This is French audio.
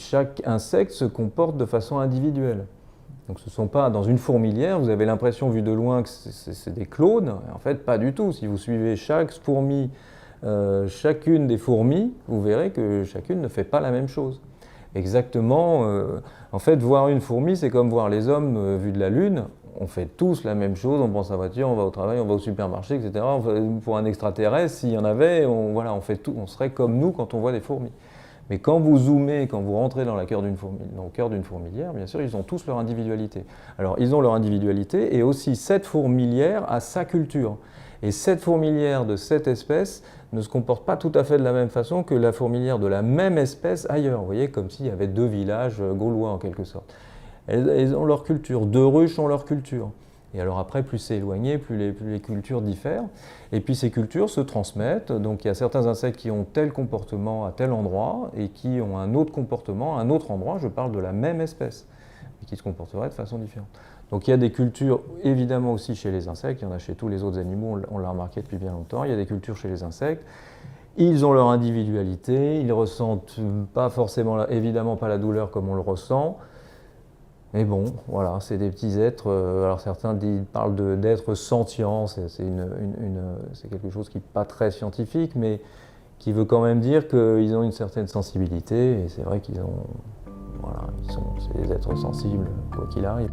chaque insecte se comporte de façon individuelle. Donc ce ne sont pas dans une fourmilière, vous avez l'impression vu de loin que c'est des clones, en fait pas du tout. Si vous suivez chaque fourmi, chacune des fourmis, vous verrez que chacune ne fait pas la même chose. Exactement, en fait voir une fourmi c'est comme voir les hommes vus de la Lune, on fait tous la même chose, on prend sa voiture, on va au travail, on va au supermarché, etc. Pour un extraterrestre, s'il y en avait, voilà, on fait tout, on serait comme nous quand on voit des fourmis. Mais quand vous zoomez, quand vous rentrez dans le cœur d'une fourmilière, bien sûr, ils ont tous leur individualité. Alors, ils ont leur individualité et aussi cette fourmilière a sa culture. Et cette fourmilière de cette espèce ne se comporte pas tout à fait de la même façon que la fourmilière de la même espèce ailleurs. Vous voyez, comme s'il y avait deux villages gaulois en quelque sorte. Elles ont leur culture, deux ruches ont leur culture. Et alors après, plus c'est éloigné, plus les cultures diffèrent. Et puis ces cultures se transmettent. Donc il y a certains insectes qui ont tel comportement à tel endroit et qui ont un autre comportement à un autre endroit. Je parle de la même espèce, mais qui se comporterait de façon différente. Donc il y a des cultures évidemment aussi chez les insectes. Il y en a chez tous les autres animaux, on l'a remarqué depuis bien longtemps. Il y a des cultures chez les insectes. Ils ont leur individualité. Ils ne ressentent pas forcément, évidemment pas la douleur comme on le ressent. Mais bon, voilà, c'est des petits êtres. Alors certains parlent d'êtres sentients, c'est quelque chose qui n'est pas très scientifique, mais qui veut quand même dire qu'ils ont une certaine sensibilité, et c'est vrai qu'ils ont, voilà, c'est des êtres sensibles, quoi qu'il arrive.